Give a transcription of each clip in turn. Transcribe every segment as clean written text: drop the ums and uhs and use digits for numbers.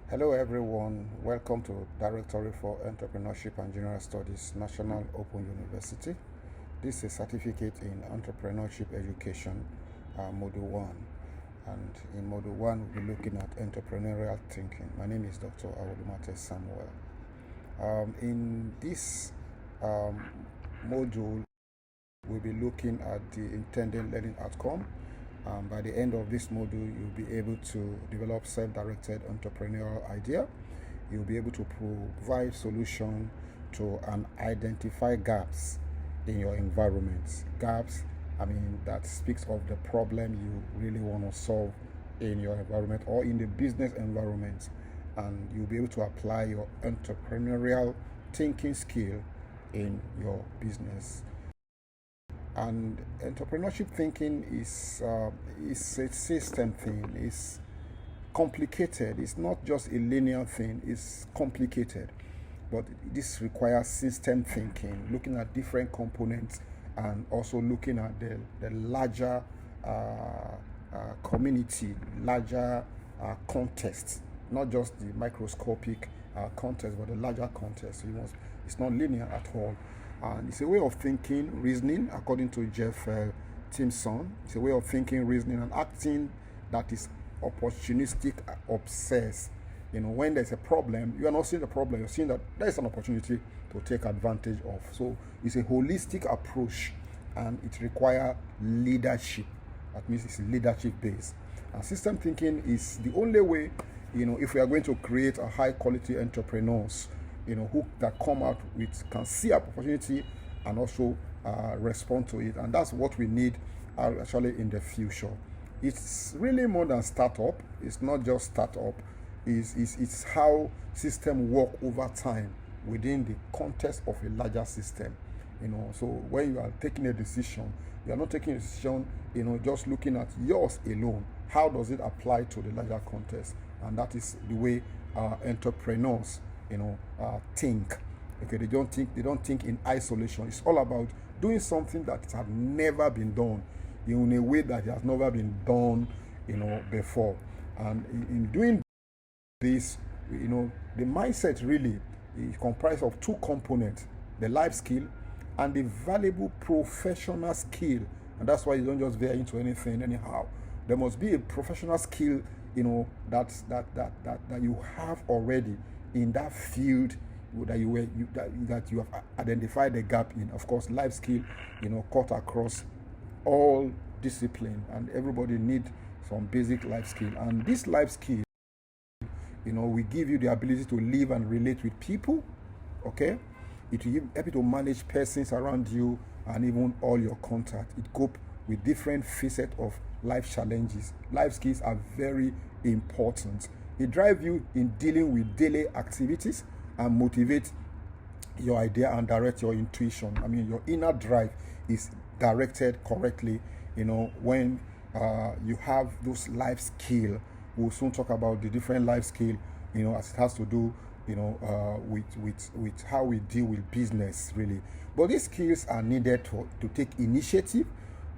Hello everyone, welcome to Directory for Entrepreneurship and General Studies, National Open University. This is a certificate in entrepreneurship education, Module 1. And in Module 1, we'll be looking at entrepreneurial thinking. My name is Dr. Awolumate Samuel. In this module, we'll be looking at the intended learning outcome. By the end of this module, you'll be able to develop self-directed entrepreneurial idea. You'll be able to provide solution to and identify gaps in your environment. Gaps, that speaks of the problem you really want to solve in your environment or in the business environment. And you'll be able to apply your entrepreneurial thinking skill in your business. And entrepreneurship thinking is a system thing. It's complicated. It's not just a linear thing. It's complicated. But this requires system thinking, looking at different components and also looking at the larger community, larger context, not just the microscopic context, but the larger context. So it's not linear at all. And it's a way of thinking, reasoning, according to Jeff Timson. It's a way of thinking, reasoning, and acting that is opportunistic, obsessed. When there's a problem, you are not seeing the problem, you're seeing that there's an opportunity to take advantage of. So it's a holistic approach, and it requires leadership. That means it's leadership based. And system thinking is the only way, if we are going to create a high quality entrepreneurs, who that come out with can see an opportunity and also respond to it. And that's what we need actually in the future. It's really more than startup. It's not just startup. It's how system work over time within the context of a larger system. So when you are taking a decision, you are not taking a decision, just looking at yours alone. How does it apply to the larger context? And that is the way entrepreneurs think. Okay, they don't think in isolation. It's all about doing something that has never been done in a way that has never been done before. And in doing this, the mindset really is comprised of two components: the life skill and the valuable professional skill. And that's why you don't just veer into anything anyhow. There must be a professional skill that you have already in that field that you have identified the gap in. Of course, life skill, cut across all discipline, and everybody need some basic life skill. And this life skill, we give you the ability to live and relate with people. Okay, it will help you to manage persons around you and even all your contact. It cope with different facets of life challenges. Life skills are very important. It drives you in dealing with daily activities and motivate your idea and direct your intuition. Your inner drive is directed correctly, when you have those life skills. We'll soon talk about the different life skills, as it has to do, with how we deal with business, really. But these skills are needed to take initiative,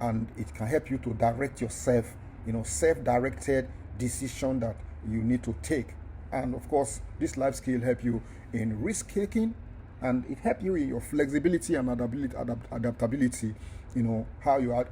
and it can help you to direct yourself, self-directed decision that you need to take. And of course, this life skill help you in risk taking, and it help you in your flexibility and adaptability. How you are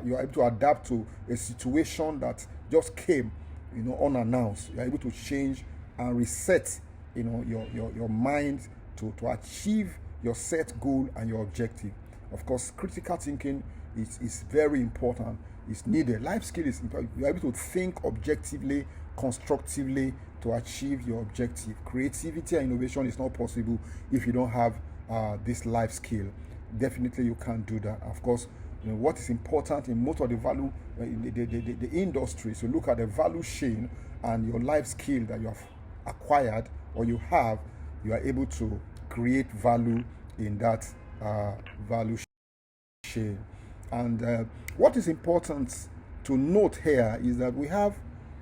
you are able to adapt to a situation that just came, unannounced. You are able to change and reset, your mind to achieve your set goal and your objective. Of course, critical thinking is very important. It's needed. Life skill is important. You are able to think objectively, constructively to achieve your objective. Creativity and innovation is not possible if you don't have this life skill. Definitely you can't do that. Of course, what is important in most of the value the industry. So look at the value chain, and your life skill that you have acquired or you are able to create value in that value chain. And what is important to note here is that we have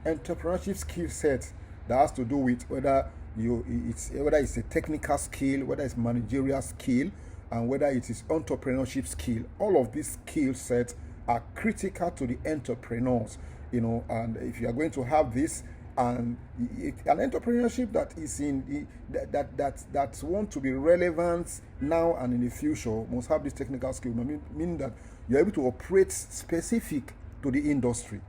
entrepreneurship skill set that has to do with whether it's a technical skill, whether it's managerial skill, and whether it is entrepreneurship skill. All of these skill sets are critical to the entrepreneurs, and if you are going to have this, And an entrepreneurship that is that want to be relevant now and in the future must have this technical skill. Meaning that you're able to operate specific to the industry.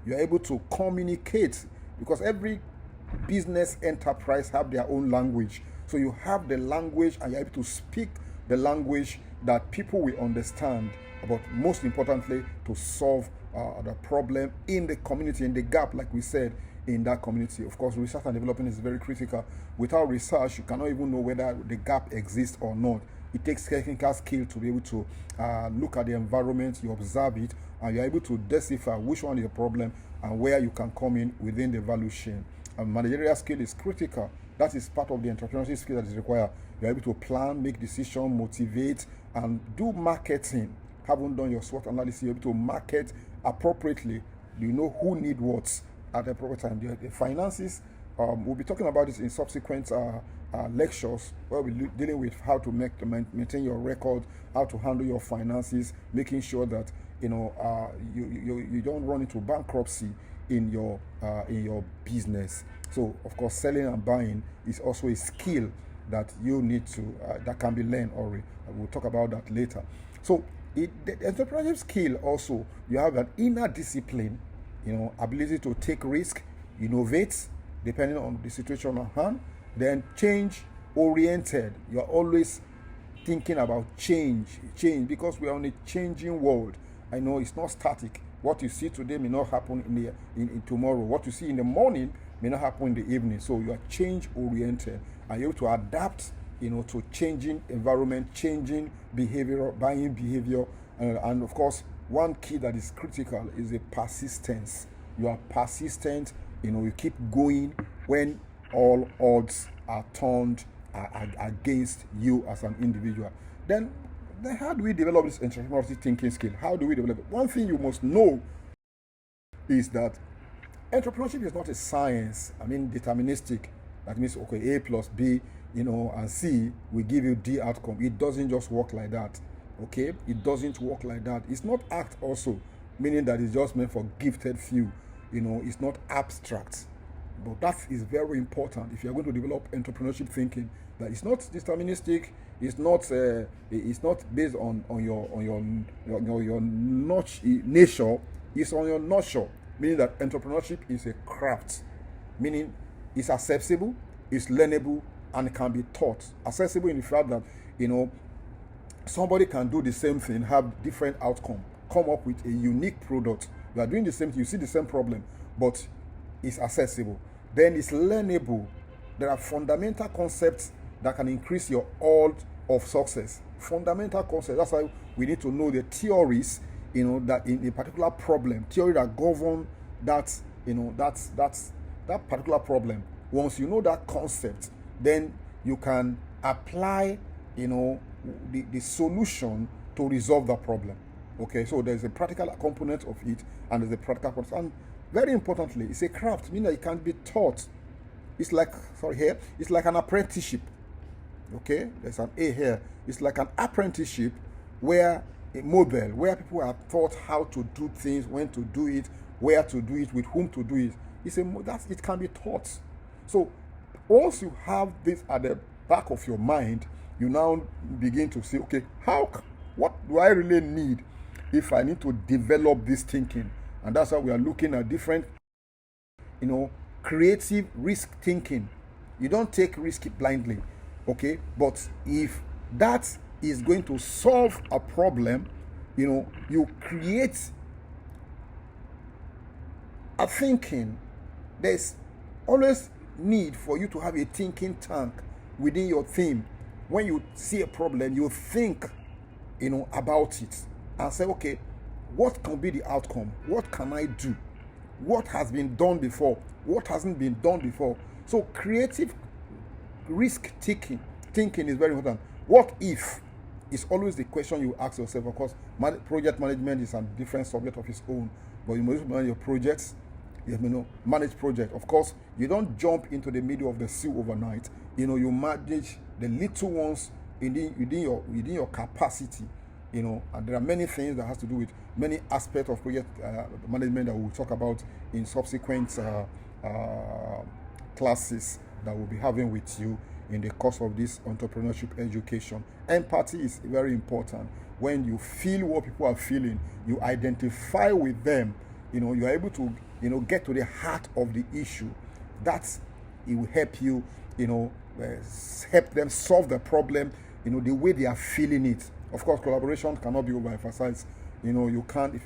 You're able to communicate, because every business enterprise have their own language. So you have the language, and you're able to speak the language that people will understand, but most importantly, to solve the problem in the community, in the gap, like we said, in that community. Of course, research and development is very critical. Without research, you cannot even know whether the gap exists or not. It takes technical skill to be able to look at the environment, you observe it, and you're able to decipher which one is the problem and where you can come in within the value chain. And managerial skill is critical. That is part of the entrepreneurship skill that is required. You're able to plan, make decisions, motivate, and do marketing. Haven't done your SWOT analysis, you're able to market appropriately. You know who need what at the appropriate time. The finances, we'll be talking about this in subsequent lectures, where we'll be dealing with how to maintain your record, how to handle your finances, making sure that you don't run into bankruptcy in your business. So of course, selling and buying is also a skill that you need to that can be learned already. We'll talk about that later. So the entrepreneurship skill also, you have an inner discipline, ability to take risk, innovate depending on the situation at hand, then change oriented. You're always thinking about change, because we are in a changing world. I know it's not static. What you see today may not happen in tomorrow. What you see in the morning may not happen in the evening. So you are change oriented, and you have to adapt to changing environment, changing behavior, buying behavior, and of course, one key that is critical is the persistence. You are persistent. You keep going when all odds are turned against you as an individual. Then how do we develop this entrepreneurial thinking skill? How do we develop it? One thing you must know is that entrepreneurship is not a science. Deterministic. That means, okay, A plus B, and C will give you D outcome. It doesn't just work like that. Okay? It doesn't work like that. It's not act also, meaning that it's just meant for gifted few. It's not abstract. But that is very important if you're going to develop entrepreneurship thinking. That it's not deterministic. It's not based on your nature. It's on your nurture. Meaning that entrepreneurship is a craft. Meaning it's accessible, it's learnable, and can be taught. Accessible in the fact that somebody can do the same thing, have different outcome, come up with a unique product. You are doing the same thing, you see the same problem, but it's accessible. Then it's learnable. There are fundamental concepts that can increase your odds of success. Fundamental concepts. That's why we need to know the theories, that in a particular problem, theory that govern that, that particular problem. Once you know that concept, then you can apply, the solution to resolve that problem. Okay, so there's a practical component of it, and there's a practical component. And very importantly, it's a craft, meaning that it can be taught. It's like, it's like an apprenticeship. Okay, there's an A here. It's like an apprenticeship where a model, where people are taught how to do things, when to do it, where to do it, with whom to do it. It can be taught. So once you have this at the back of your mind, you now begin to say, okay, what do I really need if I need to develop this thinking? And that's why we are looking at different, creative risk thinking. You don't take risk blindly, okay? But if that is going to solve a problem, you create a thinking. There's always need for you to have a thinking tank within your theme. When you see a problem, you think, about it and say, okay, what can be the outcome? What can I do? What has been done before? What hasn't been done before? So creative risk thinking is very important. What if is always the question you ask yourself. Of course, project management is a different subject of its own, but you must manage your projects. Manage project. Of course, you don't jump into the middle of the sea overnight. You manage the little ones within your capacity. And there are many things that has to do with many aspects of project management that we'll talk about in subsequent classes that we'll be having with you in the course of this entrepreneurship education. Empathy is very important. When you feel what people are feeling, you identify with them, you're able to, get to the heart of the issue. It will help you, help them solve the problem, the way they are feeling it. Of course, collaboration cannot be overemphasized. You can't,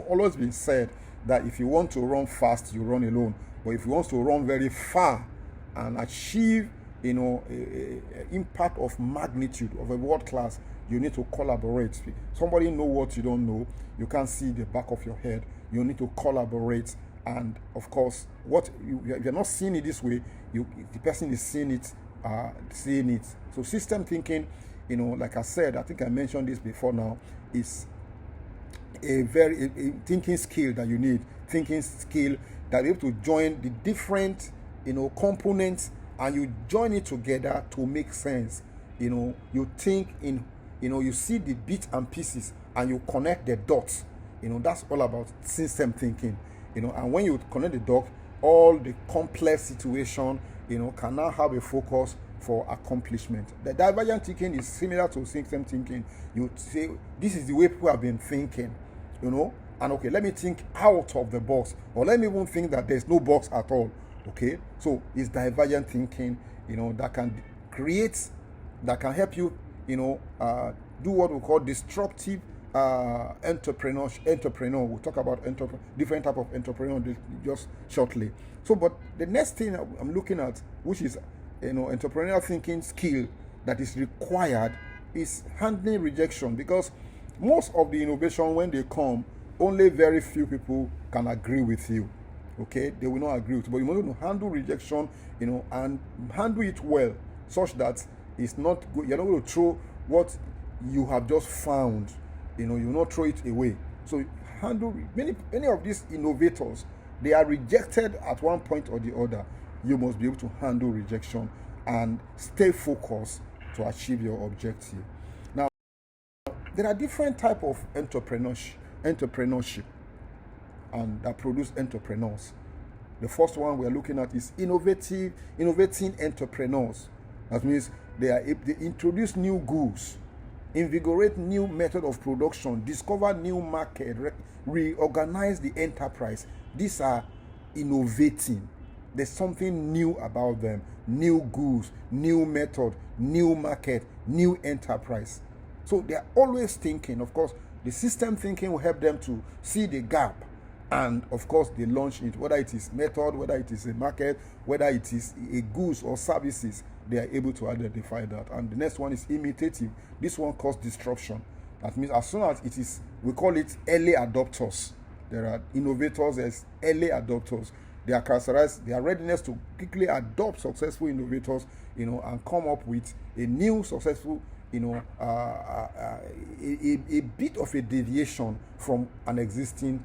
always been said that if you want to run fast, you run alone. But if you want to run very far and achieve, impact of magnitude of a world class, you need to collaborate. Somebody know what you don't know. You can't see the back of your head. You need to collaborate. And of course, if you're not seeing it this way, the person is seeing it. So system thinking, like I said, I think I mentioned this before now, is a thinking skill that you need. Thinking skill that you're able to join the different, components, and you join it together to make sense. You think in, you see the bits and pieces and you connect the dots. That's all about system thinking. And when you connect the dots, all the complex situation, can now have a focus for accomplishment. The divergent thinking is similar to system thinking. You say, this is the way people have been thinking, and okay, let me think out of the box, or let me even think that there's no box at all. Okay, so it's divergent thinking, that can help you, do what we call disruptive entrepreneur. We'll talk about different type of entrepreneur just shortly. So, but the next thing I'm looking at, which is, entrepreneurial thinking skill that is required, is handling rejection, because most of the innovation, when they come, only very few people can agree with you. Okay, they will not agree with you, but you want to handle rejection, and handle it well, such that it's not good. You're not going to throw what you have just found. You will not throw it away. So handle many of these innovators. They are rejected at one point or the other. You must be able to handle rejection and stay focused to achieve your objective. Now, there are different types of entrepreneurship and that produce entrepreneurs. The first one we are looking at is innovating entrepreneurs. That means they introduce new goods, invigorate new method of production, discover new market, reorganize the enterprise. These are innovating. There's something new about them. New goods, new method, new market, new enterprise. So they are always thinking. Of course, the system thinking will help them to see the gap. And of course, they launch it, whether it is method, whether it is a market, whether it is a goods or services, they are able to identify that. And the next one is imitative. This one causes disruption. That means as soon as it is, we call it early adopters. There are innovators as early adopters. They are characterized, their readiness to quickly adopt successful innovators, and come up with a new successful, a bit of a deviation from an existing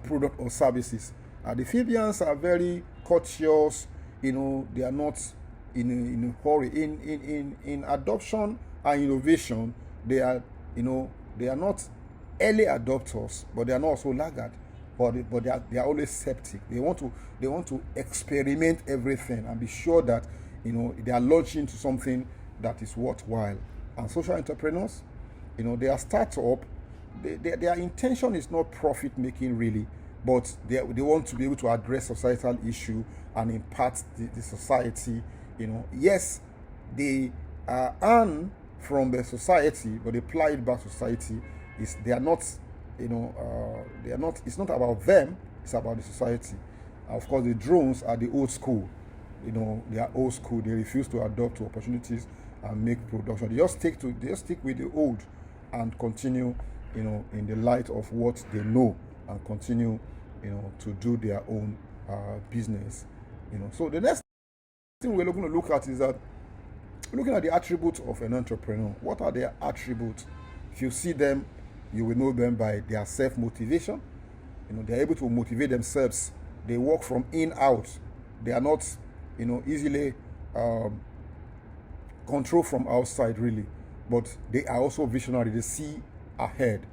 product or services. The Fabians are very courteous. They are not in a hurry. In adoption and innovation, they are not early adopters, but they are not also laggard. But they are always skeptic. They want to experiment everything and be sure that they are launching into something that is worthwhile. And social entrepreneurs, they are startup. Their intention is not profit making really, but they want to be able to address societal issue and impact the society. Yes, they earn from the society, but they apply it back to society. They are not. It's not about them, it's about the society. Of course, the drones are the old school. They are old school. They refuse to adapt to opportunities and make production. They just stick with the old and continue, in the light of what they know, and continue, to do their own business. So the next thing we're going to look at is that looking at the attributes of an entrepreneur. What are their attributes? If you see them, you will know them by their self-motivation. They're able to motivate themselves. They work from in out. They are not, easily controlled from outside, really. But they are also visionary. They see ahead.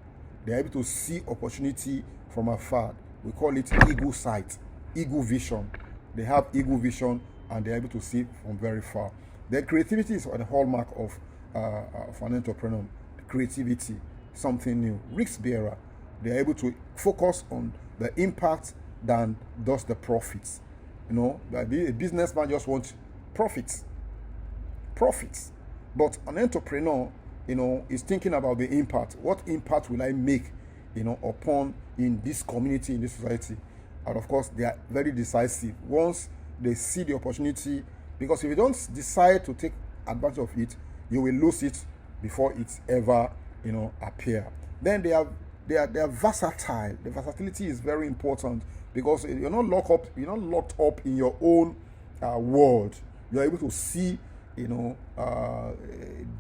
They are able to see opportunity from afar. We call it eagle sight, eagle vision. They have eagle vision and they're able to see from very far. Their creativity is the hallmark of an entrepreneur. Creativity, something new. Risk bearer. They are able to focus on the impact than just the profits. A businessman just wants profits. But an entrepreneur, is thinking about the impact. What impact will I make, upon in this community, in this society? And of course, they are very decisive. Once they see the opportunity, because if you don't decide to take advantage of it, you will lose it before it's ever, appear. Then they are versatile. The versatility is very important because you're not locked up in your own world. You're able to see,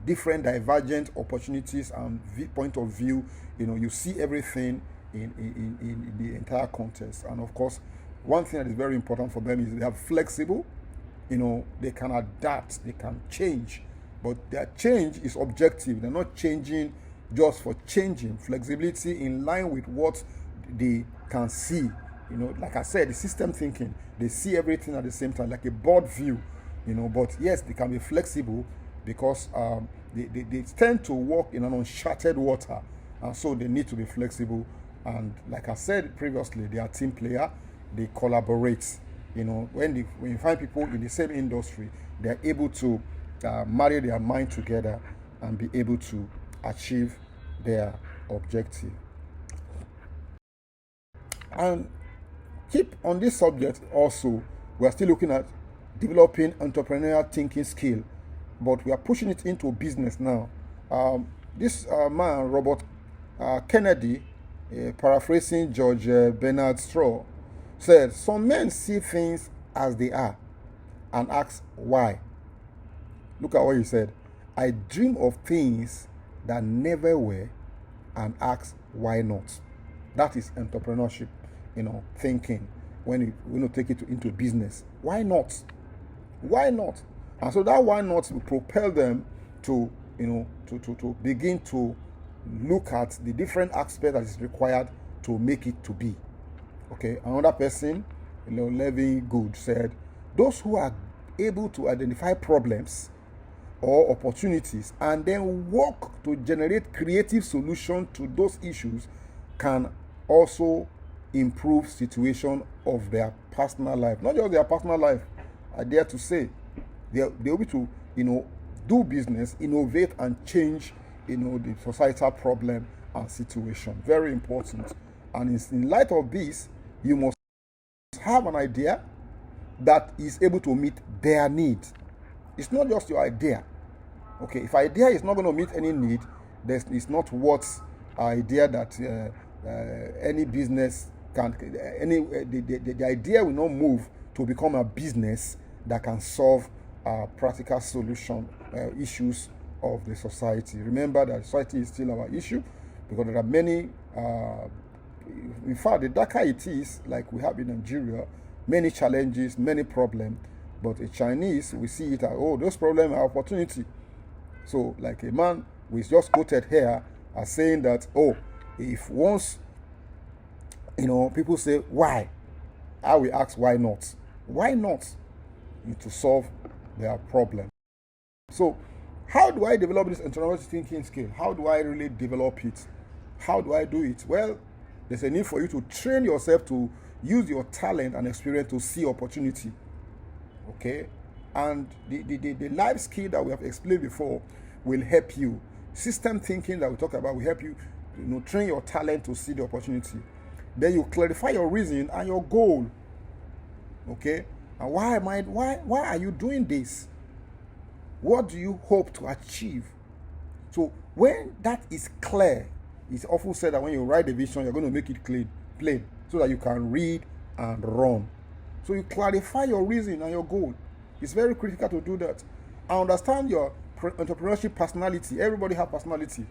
different divergent opportunities and point of view. You see everything in the entire context. And of course, one thing that is very important for them is they are flexible. They can adapt, they can change, but their change is objective. They're not changing just for changing. Flexibility in line with what they can see. Like I said, the system thinking, they see everything at the same time, like a broad view. But yes, they can be flexible because they tend to walk in an uncharted water, and so they need to be flexible. And like I said previously, they are team player. They collaborate. When you find people in the same industry, they are able to marry their mind together and be able to achieve their objective. And keep on this subject also, we are still looking at developing entrepreneurial thinking skill, but we are pushing it into business now. This man, Robert Kennedy, paraphrasing George Bernard Shaw, said, "Some men see things as they are and ask why." Look at what he said. "I dream of things that never were and ask why not." That is entrepreneurship, thinking. When you take it into business, why not? Why not? And so that why not will propel them to begin to look at the different aspects that is required to make it to be. Okay, another person, Levin Good, said, "Those who are able to identify problems or opportunities and then work to generate creative solutions to those issues can also improve situation of their personal life." Not just their personal life, I dare to say. They'll be able to, do business, innovate and change, the societal problem and situation. Very important. And in light of this, you must have an idea that is able to meet their need. It's not just your idea. Okay, if idea is not going to meet any need, it's not what idea that any business can. The idea will not move to become a business that can solve practical solution issues of the society. Remember that society is still our issue because there are many. In fact, the darker it is, like we have in Nigeria, many challenges, many problems. But a Chinese, we see it as, those problems are opportunity. So, like a man we just quoted here as saying that, if once, people say, why? I will ask, why not? Why not? To solve their problem. So, how do I develop this entrepreneurial thinking skill? How do I really develop it? How do I do it? Well, there's a need for you to train yourself to use your talent and experience to see opportunity. Okay? And the life skill that we have explained before will help you. System thinking that we talk about will help you, train your talent to see the opportunity. Then you clarify your reason and your goal. Okay? And why are you doing this? What do you hope to achieve? So when that is clear, it's often said that when you write a vision, you're going to make it plain, so that you can read and run. So you clarify your reason and your goal. It's very critical to do that. I understand your entrepreneurship personality. Everybody has personality.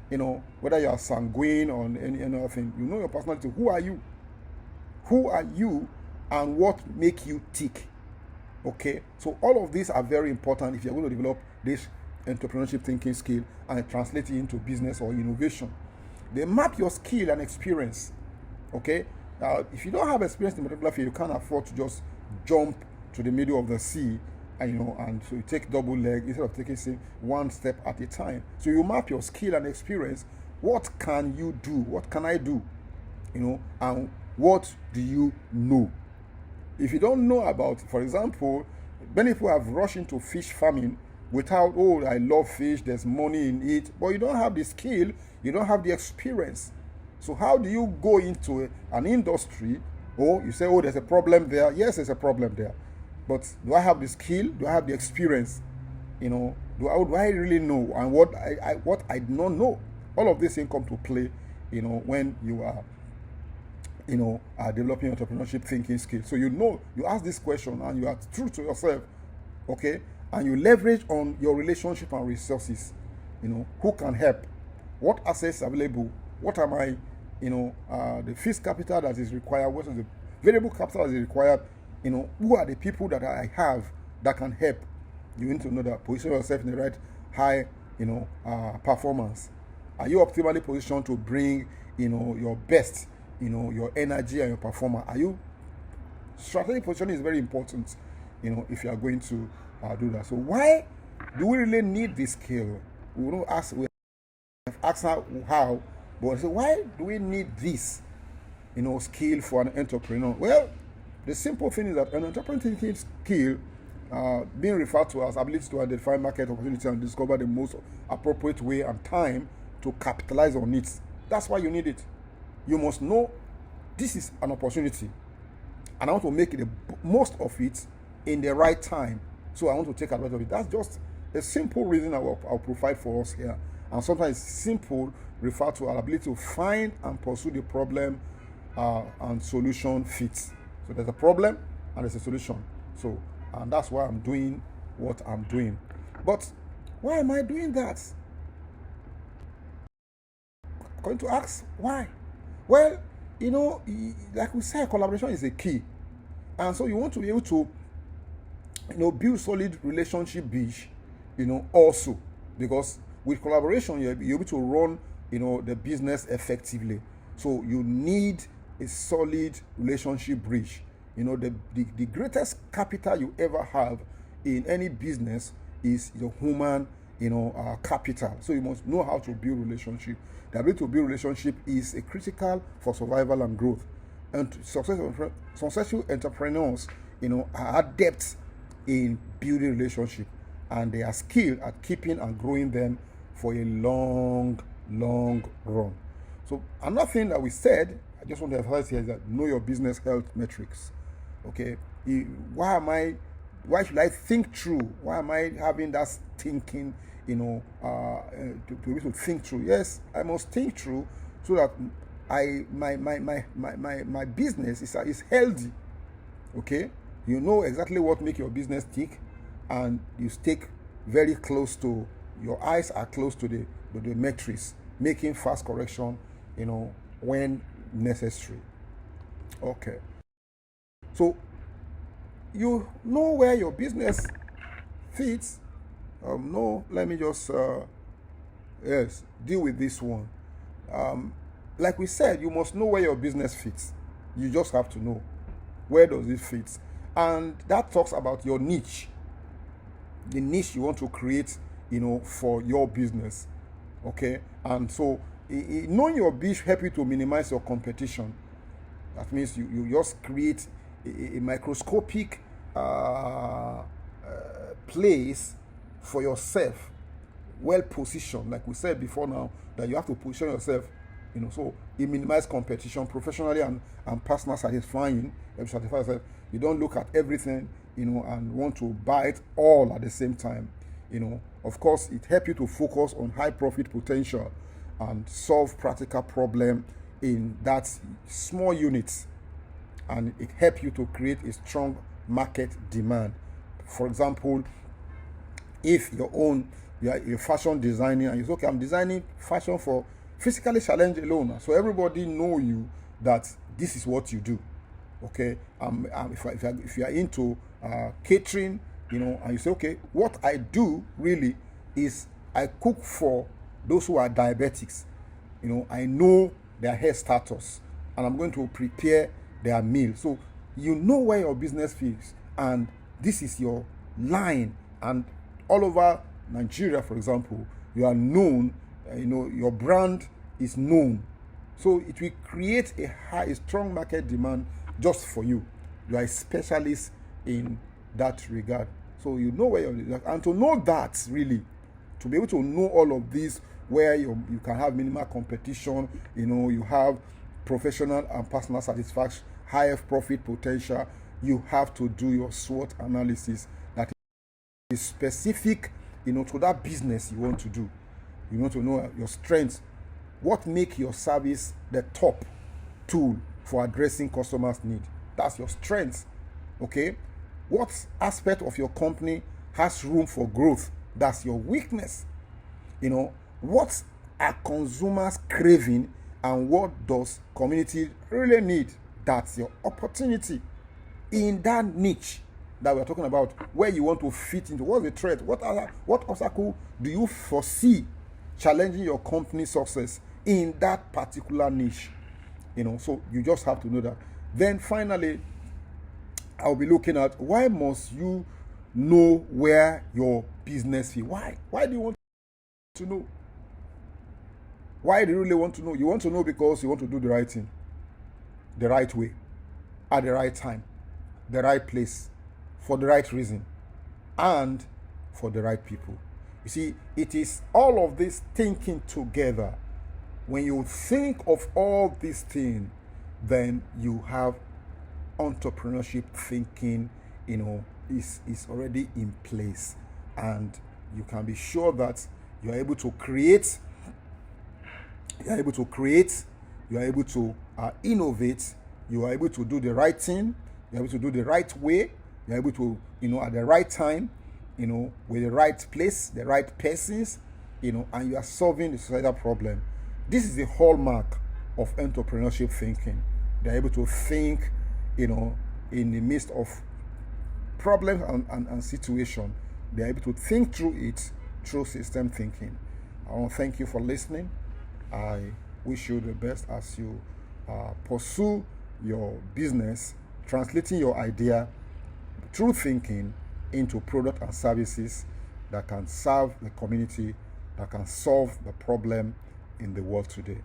Whether you are sanguine or any other thing, your personality. Who are you? Who are you and what make you tick? Okay, so all of these are very important if you're going to develop this entrepreneurship thinking skill and translate it into business or innovation. They map your skill and experience. Okay, If you don't have experience in a particular field, you can't afford to just jump to the middle of the sea, and and so you take double leg instead of taking, say, one step at a time. So you map your skill and experience. What can you do? What can I do? And what do you know? If you don't know about, for example, many people have rushed into fish farming without, oh, I love fish, there's money in it, but you don't have the skill, you don't have the experience. So how do you go into an industry? Oh, you say, oh, there's a problem there. Yes, there's a problem there. But do I have the skill? Do I have the experience? Do I really know? And what I do not know? All of this things come to play, when you are, developing entrepreneurship thinking skills. So you ask this question and you are true to yourself, okay? And you leverage on your relationship and resources. Who can help? What assets available? What am I, the fixed capital that is required? What is the variable capital that is required? Who are the people that I have that can help? You need to know that. Position yourself in the right high, performance. Are you optimally positioned to bring, your best, your energy and your performance? Are you? Strategic positioning is very important, if you are going to do that. So why do we really need this skill? We don't ask. We have asked how, but so why do we need this, skill for an entrepreneur? Well, the simple thing is that an entrepreneurial thinking skill, being referred to as ability to identify market opportunities and discover the most appropriate way and time to capitalize on it. That's why you need it. You must know this is an opportunity, and I want to make the most of it in the right time. So I want to take advantage of it. That's just a simple reason I'll provide for us here. And sometimes simple refer to our ability to find and pursue the problem and solution fits. So there's a problem and there's a solution. So, and that's why I'm doing what I'm doing. But why am I doing that? I'm going to ask why. Well, like we said, collaboration is a key. And so you want to be able to, build solid relationship bridge, also. Because with collaboration, you're able to run, the business effectively. So you need a solid relationship bridge. The greatest capital you ever have in any business is your human, capital. So you must know how to build relationship. The ability to build relationship is a critical for survival and growth. And successful entrepreneurs, are adept in building relationship, and they are skilled at keeping and growing them for a long, long run. So another thing that we said, I just want to emphasize here, is that know your business health metrics. Okay, why should I think through? Why am I having that thinking? To be able to think through. Yes, I must think through so that my business is healthy. Okay, you know exactly what makes your business tick, and you stick very close to, your eyes are close to the metrics, making fast correction, when necessary. Okay, so you know where your business fits. Let me just deal with this one. Like we said, you must know where your business fits. You just have to know where does it fit, and that talks about your niche, the niche you want to create, for your business. Okay, and so knowing your niche help you to minimize your competition. That means you just create a microscopic place for yourself, well positioned, like we said before now, that you have to position yourself, so it minimizes competition professionally and personal satisfying. You satisfy yourself. You don't look at everything, and want to buy it all at the same time. Of course, it helps you to focus on high profit potential and solve practical problem in that small units, and it helps you to create a strong market demand. For example, if you are a fashion designer and you say, okay, I'm designing fashion for physically challenged alone, so everybody know you that this is what you do. Okay, if you are into catering, and you say, okay, what I do really is I cook for those who are diabetics. I know their health status. and I'm going to prepare their meal. So you know where your business is, and this is your line. And all over Nigeria, for example, you are known, your brand is known. So it will create a strong market demand just for you. You are a specialist in that regard. So you know where you're, and to know that, really, to be able to know all of this, where you can have minimal competition, you have professional and personal satisfaction, higher profit potential, you have to do your SWOT analysis that is specific, to that business you want to do. You want to know your strengths, what make your service the top tool for addressing customers' need. That's your strength. Okay, what aspect of your company has room for growth? That's your weakness. What are consumers craving, and what does community really need? That's your opportunity in that niche that we're talking about, where you want to fit into. What's the threat? What obstacle do you foresee challenging your company's success in that particular niche? So you just have to know that. Then finally, I'll be looking at, why must you know where your business is? Why do you want to know? Why do you really want to know? You want to know because you want to do the right thing, the right way, at the right time, the right place, for the right reason, and for the right people. You see, it is all of this thinking together. When you think of all these things, then you have entrepreneurship thinking, is already in place, and you can be sure that you are able to create, you are able to innovate, you are able to do the right thing, you are able to do the right way, you are able to, at the right time, with the right place, the right persons, and you are solving the societal problem. This is the hallmark of entrepreneurship thinking. They are able to think, in the midst of problems and situation. They are able to think through it through system thinking. I want to thank you for listening. I wish you the best as you pursue your business, translating your idea through thinking into product and services that can serve the community, that can solve the problem in the world today.